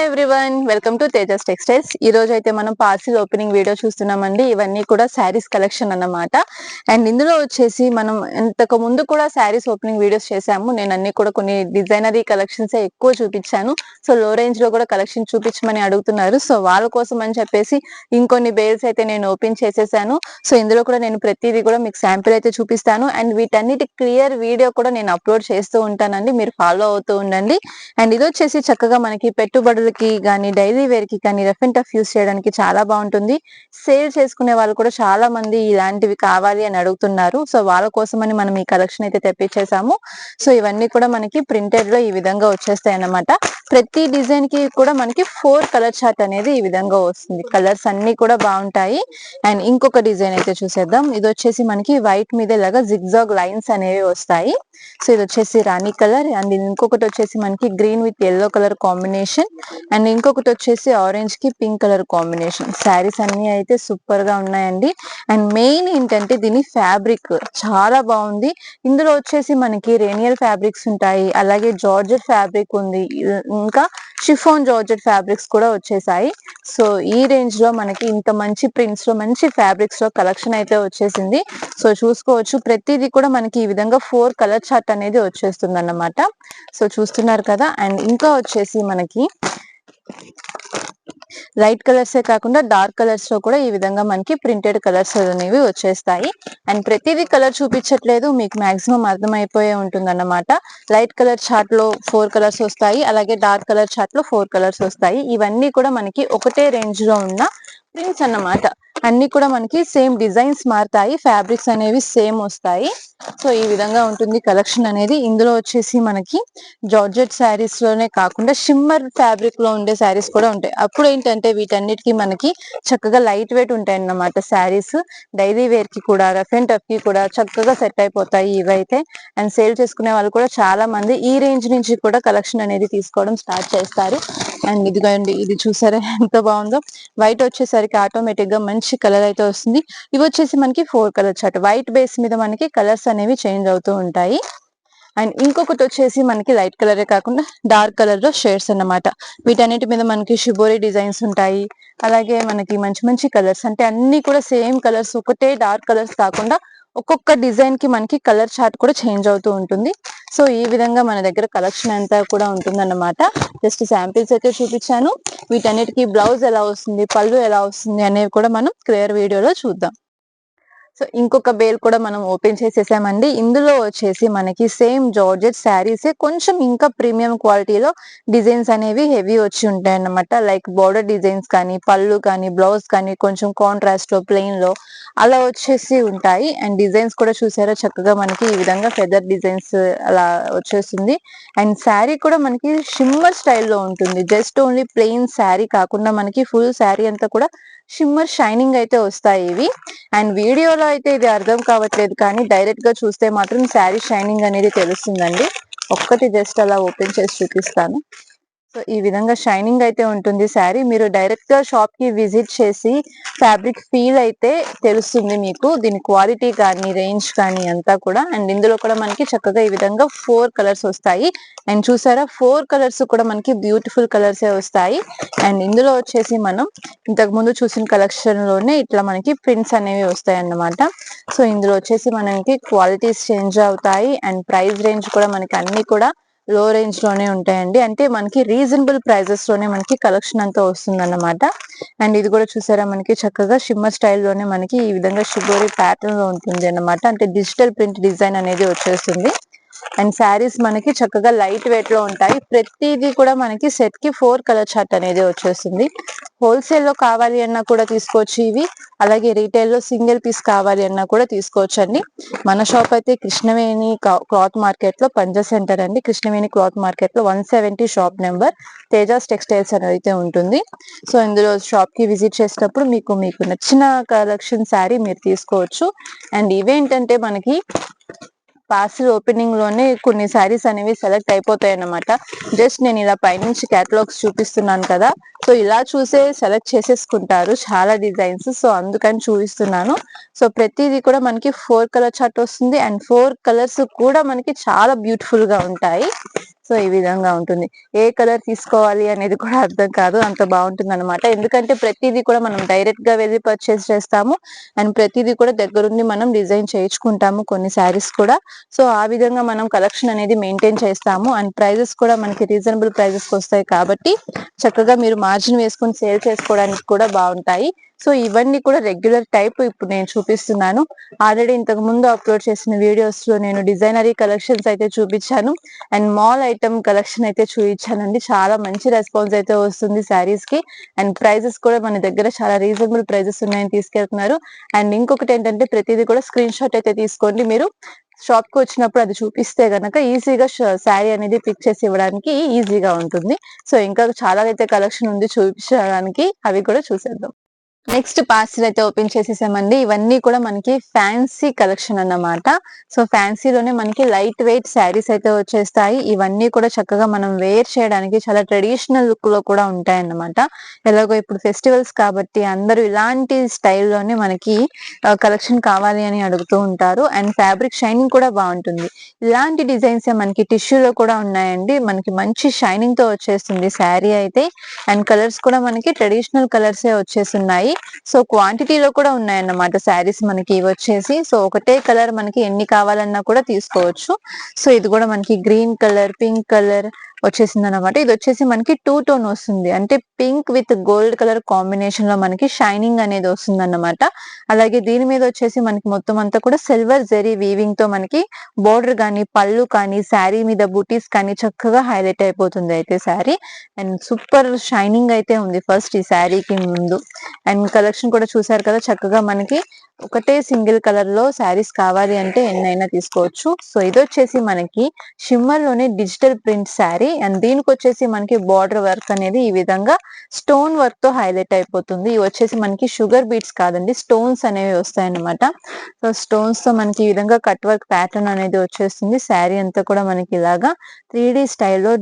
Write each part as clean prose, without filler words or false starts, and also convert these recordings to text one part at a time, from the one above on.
Everyone, welcome to Tejas textiles. ఈ రోజు అయితే మనం పార్సిల్ ఓపెనింగ్ వీడియో చూస్తున్నామండి. ఇవన్నీ కూడా శారీస్ కలెక్షన్ అన్నమాట. అండ్ ఇందులో వచ్చేసి మనం ఇంతకు ముందు కూడా శారీస్ ఓపెనింగ్ వీడియోస్ చేసాము. నేను అన్ని కూడా కొన్ని డిజైనరీ కలెక్షన్స్ ఎక్కువ చూపించాను. సో లో రేంజ్ లో కూడా కలెక్షన్ చూపించమని అడుగుతున్నారు. సో వాళ్ళ కోసం అని చెప్పేసి ఇంకొన్ని బేల్స్ అయితే నేను ఓపెన్ చేసేసాను. సో ఇందులో కూడా నేను ప్రతిదీ కూడా మీకు శాంపిల్ అయితే చూపిస్తాను. అండ్ వీటన్నిటి క్లియర్ వీడియో కూడా నేను అప్లోడ్ చేస్తూ ఉంటానండి. మీరు ఫాలో అవుతూ ఉండండి. అండ్ ఇది వచ్చేసి చక్కగా మనకి పెట్టుబడులకి కానీ డైలీ వేర్ కి కానీ రఫ్ అండ్ టఫ్ యూస్ చేయడానికి చాలా బాగుంటుంది. సేల్ చేసుకునే వాళ్ళు కూడా చాలా మంది ఇలాంటివి కావాలి అని అడుగుతున్నారు. సో వాళ్ళ కోసమని మనం ఈ కలెక్షన్ అయితే తెప్పించేసాము. సో ఇవన్నీ కూడా మనకి ప్రింటెడ్ లో ఈ విధంగా వచ్చేస్తాయి అన్నమాట. ప్రతి డిజైన్ కి కూడా మనకి 4 కలర్ చార్ట్ అనేది ఈ విధంగా వస్తుంది. కలర్స్ అన్ని కూడా బాగుంటాయి. అండ్ ఇంకొక డిజైన్ అయితే చూసేద్దాం. ఇది వచ్చేసి మనకి వైట్ మీద ఇలాగా జిగ్జాగ్ లైన్స్ అనేవి వస్తాయి. సో ఇది వచ్చేసి రాణి కలర్. అండ్ ఇంకొకటి వచ్చేసి మనకి green with yellow colour combination. And ఇంకొకటి వచ్చేసి ఆరెంజ్ కి పింక్ కలర్ కాంబినేషన్. శారీస్ అన్ని అయితే సూపర్ గా ఉన్నాయండి. అండ్ మెయిన్ ఏంటంటే దీని ఫ్యాబ్రిక్ చాలా బాగుంది. ఇందులో వచ్చేసి మనకి రేనియల్ ఫ్యాబ్రిక్స్ ఉంటాయి, అలాగే జార్జెట్ ఫ్యాబ్రిక్ ఉంది, ఇంకా షిఫాన్ జార్జెట్ ఫ్యాబ్రిక్స్ కూడా వచ్చేసాయి. సో ఈ రేంజ్ లో మనకి ఇంత మంచి ప్రింట్స్ లో మంచి ఫ్యాబ్రిక్స్ లో కలెక్షన్ అయితే వచ్చేసింది. సో చూసుకోవచ్చు, ప్రతిదీ కూడా మనకి ఈ విధంగా 4 కలర్ చార్ట్ అనేది వచ్చేస్తుంది అన్నమాట. సో చూస్తున్నారు కదా. అండ్ ఇంకా వచ్చేసి మనకి లైట్ కలర్సే కాకుండా డార్క్ కలర్స్ లో కూడా ఈ విధంగా మనకి ప్రింటెడ్ కలర్స్ అనేవి వచ్చేస్తాయి. అండ్ ప్రతిదీ కలర్ చూపించట్లేదు, మీకు మాక్సిమం అర్థమైపోయే ఉంటుంది అన్నమాట. లైట్ కలర్ చార్ట్ లో 4 కలర్స్ వస్తాయి, అలాగే డార్క్ కలర్ చార్ట్ లో 4 కలర్స్ వస్తాయి. ఇవన్నీ కూడా మనకి ఒకటే రేంజ్ లో ఉన్న ప్రింట్స్ అన్నమాట. అన్ని కూడా మనకి సేమ్ డిజైన్స్ మారుతాయి, ఫ్యాబ్రిక్స్ అనేవి సేమ్ వస్తాయి. సో ఈ విధంగా ఉంటుంది కలెక్షన్ అనేది. ఇందులో వచ్చేసి మనకి జార్జెట్ శారీస్ లోనే కాకుండా షిమ్మర్ ఫ్యాబ్రిక్ లో ఉండే శారీస్ కూడా ఉంటాయి. అప్పుడు ఏంటంటే వీటన్నిటికీ మనకి చక్కగా లైట్ వెయిట్ ఉంటాయి అన్నమాట. శారీస్ డైలీ వేర్ కి కూడా రఫ్ అండ్ టఫ్ కి కూడా చక్కగా సెట్ అయిపోతాయి ఇవైతే. అండ్ సేల్ చేసుకునే వాళ్ళు కూడా చాలా మంది ఈ రేంజ్ నుంచి కూడా కలెక్షన్ అనేది తీసుకోవడం స్టార్ట్ చేస్తారు. అండ్ ఇదిగోండి, ఇది చూసారా ఎంత బాగుందో. వైట్ వచ్చేసరికి ఆటోమేటిక్ గా మంచి కలర్ అయితే వస్తుంది. ఇవి వచ్చేసి మనకి 4 కలర్ చార్ట్. వైట్ బేస్ మీద మనకి కలర్స్ అనేవి చేంజ్ అవుతూ ఉంటాయి. అండ్ ఇంకొకటి వచ్చేసి మనకి లైట్ కలరే కాకుండా డార్క్ కలర్ లో షేడ్స్ అన్నమాట. వీటన్నిటి మీద మనకి షిబోరి డిజైన్స్ ఉంటాయి, అలాగే మనకి మంచి మంచి కలర్స్, అంటే అన్ని కూడా సేమ్ కలర్స్, ఒకటే డార్క్ కలర్స్ కాకుండా ఒక్కొక్క డిజైన్ కి మనకి కలర్ చార్ట్ కూడా చేంజ్ అవుతూ ఉంటుంది. సో ఈ విధంగా మన దగ్గర కలెక్షన్ అంతా కూడా ఉంటుంది అన్నమాట. జస్ట్ శాంపిల్స్ అయితే చూపించాను. వీటన్నిటికీ బ్లౌజ్ ఎలా వస్తుంది, పళ్ళు ఎలా వస్తుంది అనేవి కూడా మనం క్లియర్ వీడియోలో చూద్దాం. సో ఇంకొక బేల్ కూడా మనం ఓపెన్ చేసేసామండి. ఇందులో వచ్చేసి మనకి సేమ్ జార్జెట్ శారీసే కొంచెం ఇంకా ప్రీమియం క్వాలిటీలో డిజైన్స్ అనేవి హెవీ వచ్చి ఉంటాయి అన్నమాట. లైక్ బోర్డర్ డిజైన్స్ కానీ, పళ్ళు కానీ, బ్లౌజ్ కానీ కొంచెం కాంట్రాస్ట్ లో ప్లెయిన్ లో అలా వచ్చేసి ఉంటాయి. అండ్ డిజైన్స్ కూడా చూసారా చక్కగా మనకి ఈ విధంగా ఫెదర్ డిజైన్స్ అలా వచ్చేస్తుంది. అండ్ శారీ కూడా మనకి షిమ్మర్ స్టైల్లో ఉంటుంది. జస్ట్ ఓన్లీ ప్లెయిన్ శారీ కాకుండా మనకి ఫుల్ శారీ అంతా కూడా షిమ్మర్ షైనింగ్ అయితే వస్తాయి ఇవి. అండ్ వీడియోలో అయితే ఇది అర్థం కావట్లేదు, కానీ డైరెక్ట్ గా చూస్తే మాత్రం శారీ షైనింగ్ అనేది తెలుస్తుందండి. ఒక్కటి జస్ట్ అలా ఓపెన్ చేసి చూపిస్తాను. సో ఈ విధంగా షైనింగ్ అయితే ఉంటుంది శారీ. మీరు డైరెక్ట్ గా షాప్ కి విజిట్ చేసి ఫ్యాబ్రిక్ ఫీల్ అయితే తెలుస్తుంది మీకు, దీని క్వాలిటీ కానీ రేంజ్ కానీ అంతా కూడా. అండ్ ఇందులో కూడా మనకి చక్కగా ఈ విధంగా 4 కలర్స్ వస్తాయి. అండ్ చూసారా 4 కలర్స్ కూడా మనకి బ్యూటిఫుల్ కలర్సే వస్తాయి. అండ్ ఇందులో వచ్చేసి మనం ఇంతకు ముందు చూసిన కలెక్షన్ లోనే ఇట్లా మనకి ప్రింట్స్ అనేవి వస్తాయి అన్నమాట. సో ఇందులో వచ్చేసి మనకి క్వాలిటీస్ చేంజ్ అవుతాయి. అండ్ ప్రైస్ రేంజ్ కూడా మనకి అన్ని కూడా లో రేంజ్ లోనే ఉంటాయండి. అంటే మనకి రీజనబుల్ ప్రైజెస్ లోనే మనకి కలెక్షన్ అంతా వస్తుంది అన్నమాట. అండ్ ఇది కూడా చూసారా మనకి చక్కగా షిమ్మర్ స్టైల్లోనే మనకి ఈ విధంగా షిబోరి ప్యాటర్న్ లో ఉంటుంది అన్నమాట. అంటే డిజిటల్ ప్రింట్ డిజైన్ అనేది వచ్చేస్తుంది. అండ్ శారీస్ మనకి చక్కగా లైట్ వెయిట్ లో ఉంటాయి. ప్రతిదీ కూడా మనకి సెట్ కి 4 కలర్ చార్ట్ అనేది వచ్చేస్తుంది. హోల్సేల్ లో కావాలి అన్నా కూడా తీసుకోవచ్చు ఇవి, అలాగే రీటైల్ లో సింగిల్ పీస్ కావాలి అన్నా కూడా తీసుకోవచ్చు అండి. మన షాప్ అయితే కృష్ణవేణి క్లాత్ మార్కెట్ లో పంజా సెంటర్ అండి. కృష్ణవేణి క్లాత్ మార్కెట్ లో 170 షాప్ నెంబర్ తేజాస్ టెక్స్టైల్స్ అనేది అయితే ఉంటుంది. సో ఇందులో షాప్ కి విజిట్ చేసినప్పుడు మీకు నచ్చిన కలెక్షన్ శారీ మీరు తీసుకోవచ్చు. అండ్ ఇవేంటంటే మనకి పార్సిల్ ఓపెనింగ్ లోనే కొన్ని శారీస్ అనేవి సెలెక్ట్ అయిపోతాయి అన్నమాట. జస్ట్ నేను ఇలా పైనుంచి క్యాటలాగ్స్ చూపిస్తున్నాను కదా, సో ఇలా చూసే సెలెక్ట్ చేసేసుకుంటారు చాలా డిజైన్స్. సో అందుకని చూపిస్తున్నాను. సో ప్రతిదీ కూడా మనకి 4 కలర్ చార్ట్ వస్తుంది. అండ్ 4 కలర్స్ కూడా మనకి చాలా బ్యూటిఫుల్ గా ఉంటాయి. సో ఈ విధంగా ఉంటుంది. ఏ కలర్ తీసుకోవాలి అనేది కూడా అర్థం కాదు, అంత బాగుంటుంది అనమాట. ఎందుకంటే ప్రతిదీ కూడా మనం డైరెక్ట్ గా వెళ్ళి పర్చేస్ చేస్తాము అండ్ ప్రతిదీ కూడా దగ్గరుండి మనం డిజైన్ చేయించుకుంటాము కొన్ని శారీస్ కూడా. సో ఆ విధంగా మనం కలెక్షన్ అనేది మెయింటైన్ చేస్తాము అండ్ ప్రైజెస్ కూడా మనకి రీజనబుల్ ప్రైజెస్ వస్తాయి కాబట్టి చక్కగా మీరు మార్జిన్ వేసుకొని సేల్ చేసుకోవడానికి కూడా బాగుంటాయి. సో ఇవన్నీ కూడా రెగ్యులర్ టైప్ ఇప్పుడు నేను చూపిస్తున్నాను. ఆల్రెడీ ఇంతకు ముందు అప్లోడ్ చేసిన వీడియోస్ లో నేను డిజైనరీ కలెక్షన్స్ అయితే చూపించాను అండ్ మాల్ ఐటమ్ కలెక్షన్ అయితే చూపించానండి. చాలా మంచి రెస్పాన్స్ అయితే వస్తుంది శారీస్ కి అండ్ ప్రైజెస్ కూడా మన దగ్గర చాలా రీజనబుల్ ప్రైజెస్ ఉన్నాయని తీసుకెళ్తున్నారు. అండ్ ఇంకొకటి ఏంటంటే ప్రతిదీ కూడా స్క్రీన్ షాట్ అయితే తీసుకోండి. మీరు షాప్ కి వచ్చినప్పుడు అది చూపిస్తే గనక ఈజీగా శారీ అనేది పిక్ చేసి ఇవ్వడానికి ఈజీగా ఉంటుంది. సో ఇంకా చాలా అయితే కలెక్షన్ ఉంది చూపించడానికి, అవి కూడా చూసేద్దాం. నెక్స్ట్ పార్సిల్ అయితే ఓపెన్ చేసేసామండి. ఇవన్నీ కూడా మనకి ఫ్యాన్సీ కలెక్షన్ అన్నమాట. సో ఫ్యాన్సీలోనే మనకి లైట్ వెయిట్ శారీస్ అయితే వచ్చేస్తాయి. ఇవన్నీ కూడా చక్కగా మనం వేర్ చేయడానికి చాలా ట్రెడిషనల్ లుక్ లో కూడా ఉంటాయి అన్నమాట. ఎలాగో ఇప్పుడు ఫెస్టివల్స్ కాబట్టి అందరూ ఇలాంటి స్టైల్లోనే మనకి కలెక్షన్ కావాలి అని అడుగుతూ ఉంటారు అండ్ ఫ్యాబ్రిక్ షైనింగ్ కూడా బాగుంటుంది. ఇలాంటి డిజైన్స్ మనకి టిష్యూలో కూడా ఉన్నాయండి. మనకి మంచి షైనింగ్ తో వచ్చేస్తుంది శారీ అయితే అండ్ కలర్స్ కూడా మనకి ట్రెడిషనల్ కలర్సే వచ్చేస్తున్నాయి. సో క్వాంటిటీలో కూడా ఉన్నాయన్నమాట శారీస్ మనకి ఇవి వచ్చేసి. సో ఒకటే కలర్ మనకి ఎన్ని కావాలన్నా కూడా తీసుకోవచ్చు. సో ఇది కూడా మనకి గ్రీన్ కలర్, పింక్ కలర్ వచ్చేసింది అనమాట. ఇది వచ్చేసి మనకి 2 టోన్ వస్తుంది, అంటే pink with gold colour combination లో మనకి షైనింగ్ అనేది వస్తుంది అన్నమాట. అలాగే దీని మీద వచ్చేసి మనకి మొత్తం అంతా కూడా సిల్వర్ జెరీ వీవింగ్ తో మనకి బోర్డర్ కానీ పళ్ళు కానీ శారీ మీద బూటీస్ కానీ చక్కగా హైలైట్ అయిపోతుంది అయితే శారీ. అండ్ సూపర్ షైనింగ్ అయితే ఉంది ఫస్ట్ ఈ శారీకి ముందు. అండ్ కలెక్షన్ కూడా చూసారు కదా, చక్కగా మనకి ఒకటే సింగిల్ కలర్ లో శారీస్ కావాలి అంటే ఎన్నైనా తీసుకోవచ్చు. సో ఇది వచ్చేసి మనకి షిమ్మర్ లోనే డిజిటల్ ప్రింట్ శారీ అండ్ దీనికి వచ్చేసి మనకి బార్డర్ వర్క్ అనేది ఈ విధంగా స్టోన్ వర్క్ తో హైలైట్ అయిపోతుంది. ఇవి వచ్చేసి మనకి షుగర్ బీట్స్ కాదండి, స్టోన్స్ అనేవి వస్తాయి అన్నమాట. సో స్టోన్స్ తో మనకి ఈ విధంగా కట్ వర్క్ ప్యాటర్న్ అనేది వచ్చేస్తుంది. శారీ అంతా కూడా మనకి ఇలాగా 3D స్టైల్లో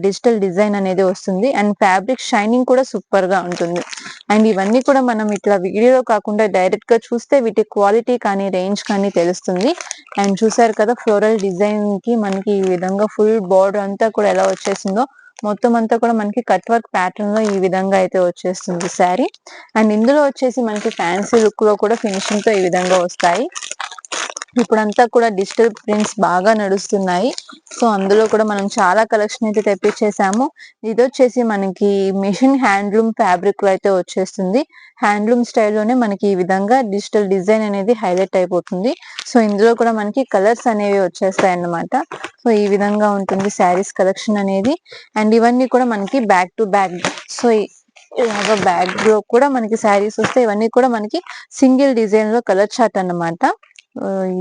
డిజిటల్ డిజైన్ అనేది వస్తుంది అండ్ ఫ్యాబ్రిక్ షైనింగ్ కూడా సూపర్ గా ఉంటుంది. అండ్ ఇవన్నీ కూడా మనం ఇట్లా వీడియోలో కాకుండా డైరెక్ట్ గా చూస్తే వీటి క్వాలిటీ కానీ రేంజ్ కానీ తెలుస్తుంది. అండ్ చూసారు కదా ఫ్లోరల్ డిజైన్ కి మనకి ఈ విధంగా ఫుల్ బోర్డర్ అంతా కూడా ఎలా వచ్చేసిందో, మొత్తం అంతా కూడా మనకి కట్ వర్క్ ప్యాటర్న్ లో ఈ విధంగా అయితే వచ్చేస్తుంది శారీ. అండ్ ఇందులో వచ్చేసి మనకి ఫ్యాన్సీ లుక్ లో కూడా ఫినిషింగ్ తో ఈ విధంగా వస్తాయి. ఇప్పుడంతా కూడా డిజిటల్ ప్రింట్స్ బాగా నడుస్తున్నాయి. సో అందులో కూడా మనం చాలా కలెక్షన్ అయితే తెప్పించేసాము. ఇది వచ్చేసి మనకి మిషన్ హ్యాండ్లూమ్ ఫ్యాబ్రిక్ లో అయితే వచ్చేస్తుంది. హ్యాండ్లూమ్ స్టైల్లోనే మనకి ఈ విధంగా డిజిటల్ డిజైన్ అనేది హైలైట్ అయిపోతుంది. సో ఇందులో కూడా మనకి కలర్స్ అనేవి వచ్చేస్తాయి అన్నమాట. సో ఈ విధంగా ఉంటుంది శారీస్ కలెక్షన్ అనేది. అండ్ ఇవన్నీ కూడా మనకి బ్యాక్ టు బ్యాక్, సో ఇలాగా బ్యాగ్ లో కూడా మనకి శారీస్ వస్తాయి. ఇవన్నీ కూడా మనకి సింగిల్ డిజైన్ లో కలర్ చార్ట్ అన్నమాట.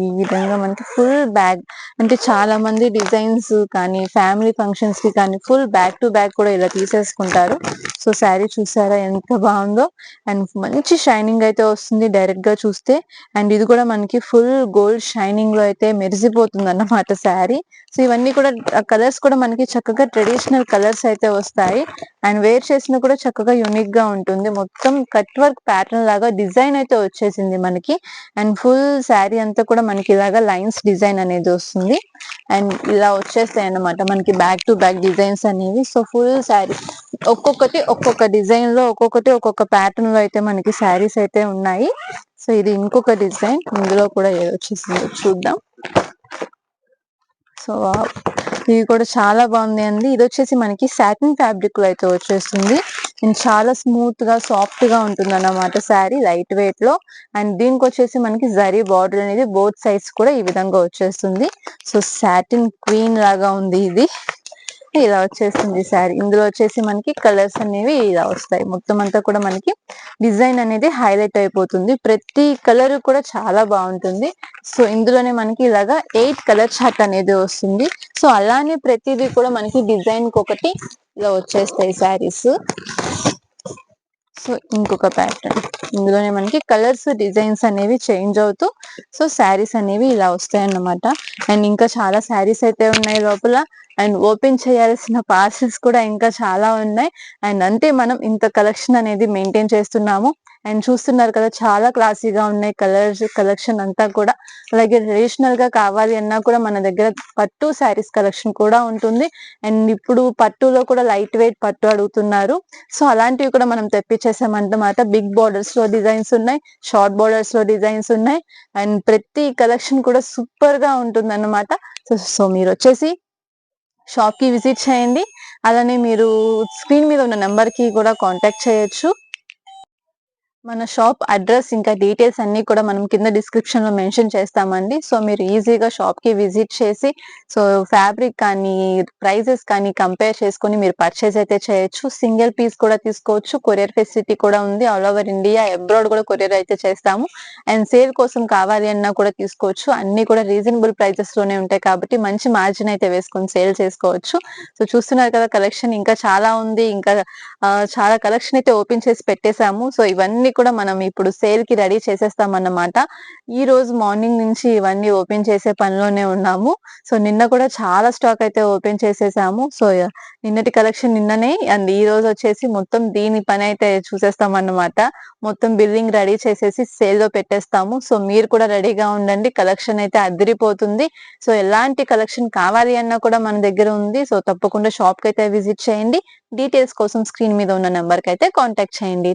ఈ విధంగా మనకి ఫుల్ బ్యాగ్, అంటే చాలా మంది డిజైన్స్ కానీ ఫ్యామిలీ ఫంక్షన్స్ కి కానీ ఫుల్ బ్యాక్ టు బ్యాక్ కూడా ఇలా తీసేసుకుంటారు. సో శారీ చూసారా ఎంత బాగుందో అండ్ మంచి షైనింగ్ అయితే వస్తుంది డైరెక్ట్ గా చూస్తే. అండ్ ఇది కూడా మనకి ఫుల్ గోల్డ్ షైనింగ్ లో అయితే మెరిసిపోతుంది అన్నమాట శారీ. సో ఇవన్నీ కూడా కలర్స్ కూడా మనకి చక్కగా ట్రెడిషనల్ కలర్స్ అయితే వస్తాయి అండ్ వేర్ చేసిన కూడా చక్కగా యూనిక్ గా ఉంటుంది. మొత్తం కట్ వర్క్ ప్యాటర్న్ లాగా డిజైన్ అయితే వచ్చేసింది మనకి. అండ్ ఫుల్ శారీ అంతా కూడా మనకి ఇలాగా లైన్స్ డిజైన్ అనేది వస్తుంది అండ్ ఇలా వచ్చేస్తాయి అన్నమాట మనకి బ్యాక్ టు బ్యాక్ డిజైన్స్ అనేవి. సో ఫుల్ శారీ ఒక్కొక్కటి ఒక్కొక్క డిజైన్ లో ఒక్కొక్కటి ఒక్కొక్క ప్యాటర్న్ లో అయితే మనకి శారీస్ అయితే ఉన్నాయి. సో ఇది ఇంకొక డిజైన్, ఇందులో కూడా ఏది వచ్చేసిందో చూద్దాం. సో ఇది కూడా చాలా బాగుంది అండి. ఇది వచ్చేసి మనకి సాటిన్ ఫ్యాబ్రిక్ లో అయితే వచ్చేస్తుంది అండ్ చాలా స్మూత్ గా సాఫ్ట్ గా ఉంటుంది అన్నమాట శారీ, లైట్ వెయిట్ లో. అండ్ దీనికి వచ్చేసి మనకి జరీ బార్డర్ అనేది బోత్ సైడ్స్ కూడా ఈ విధంగా వచ్చేస్తుంది. సో సాటిన్ క్వీన్ లాగా ఉంది ఇది, ఇలా వచ్చేస్తుంది శారీ. ఇందులో వచ్చేసి మనకి కలర్స్ అనేవి ఇలా వస్తాయి. మొత్తం అంతా కూడా మనకి డిజైన్ అనేది హైలైట్ అయిపోతుంది. ప్రతి కలర్ కూడా చాలా బాగుంటుంది. సో ఇందులోనే మనకి ఇలాగా 8 కలర్ చార్ట్ అనేది వస్తుంది. సో అలానే ప్రతిదీ కూడా మనకి డిజైన్ ఒకటి ఇలా వచ్చేస్తాయి శారీస్. సో ఇంకొక ప్యాటర్న్, ఇందులోనే మనకి కలర్స్ డిజైన్స్ అనేవి చేంజ్ అవుతూ సో శారీస్ అనేవి ఇలా వస్తాయి అన్నమాట. అండ్ ఇంకా చాలా శారీస్ అయితే ఉన్నాయి లోపల. అండ్ ఓపెన్ చేయాల్సిన పార్సెల్స్ కూడా ఇంకా చాలా ఉన్నాయి. అండ్ అంటే మనం ఇంత కలెక్షన్ అనేది మెయింటైన్ చేస్తున్నాము. అండ్ చూస్తున్నారు కదా, చాలా క్లాసీగా ఉన్నాయి కలర్స్ కలెక్షన్ అంతా కూడా. అలాగే ట్రెడిషనల్ గా కావాలి అన్నా కూడా మన దగ్గర పట్టు శారీస్ కలెక్షన్ కూడా ఉంటుంది. అండ్ ఇప్పుడు పట్టులో కూడా లైట్ వెయిట్ పట్టు అడుగుతున్నారు. సో అలాంటివి కూడా మనం తెప్పించేసామన్నమాట. బిగ్ బోర్డర్స్ లో డిజైన్స్ ఉన్నాయి, షార్ట్ బోర్డర్స్ లో డిజైన్స్ ఉన్నాయి. అండ్ ప్రతి కలెక్షన్ కూడా సూపర్ గా ఉంటుంది అన్నమాట. సో మీరు వచ్చేసి షాప్ కి విజిట్ చేయండి. అలానే మీరు స్క్రీన్ మీద ఉన్న నెంబర్ కి కూడా కాంటాక్ట్ చేయొచ్చు. మన షాప్ అడ్రస్ ఇంకా డీటెయిల్స్ అన్ని కూడా మనం కింద డిస్క్రిప్షన్ లో మెన్షన్ చేస్తామండి. సో మీరు ఈజీగా షాప్ కి విజిట్ చేసి సో ఫ్యాబ్రిక్ కానీ ప్రైజెస్ కానీ కంపేర్ చేసుకొని మీరు పర్చేజ్ అయితే చేయొచ్చు. సింగిల్ పీస్ కూడా తీసుకోవచ్చు. కొరియర్ ఫెసిలిటీ కూడా ఉంది. ఆల్ ఓవర్ ఇండియా, అబ్రాడ్ కూడా కొరియర్ అయితే చేస్తాము. అండ్ సేల్ కోసం కావాలి అన్నా కూడా తీసుకోవచ్చు. అన్ని కూడా రీజనబుల్ ప్రైజెస్ లోనే ఉంటాయి కాబట్టి మంచి మార్జిన్ అయితే వేసుకొని సేల్ చేసుకోవచ్చు. సో చూస్తున్నారు కదా, కలెక్షన్ ఇంకా చాలా ఉంది. ఇంకా చాలా కలెక్షన్ అయితే ఓపెన్ చేసి పెట్టేశాము. సో ఇవన్నీ కూడా మనం ఇప్పుడు సేల్ కి రెడీ చేసేస్తామన్నమాట. ఈ రోజు మార్నింగ్ నుంచి ఇవన్నీ ఓపెన్ చేసే పనిలోనే ఉన్నాము. సో నిన్న కూడా చాలా స్టాక్ అయితే ఓపెన్ చేసేసాము. సో నిన్నటి కలెక్షన్ నిన్ననే, అండ్ ఈ రోజు వచ్చేసి మొత్తం దీని పని అయితే చూసేస్తామన్నమాట. మొత్తం బిల్లింగ్ రెడీ చేసేసి సేల్ లో పెట్టేస్తాము. సో మీరు కూడా రెడీగా ఉండండి, కలెక్షన్ అయితే అదిరిపోతుంది. సో ఎలాంటి కలెక్షన్ కావాలి అన్నా కూడా మన దగ్గర ఉంది. సో తప్పకుండా షాప్ కి అయితే విజిట్ చేయండి. డీటెయిల్స్ కోసం స్క్రీన్ మీద ఉన్న నెంబర్ కి అయితే కాంటాక్ట్ చేయండి.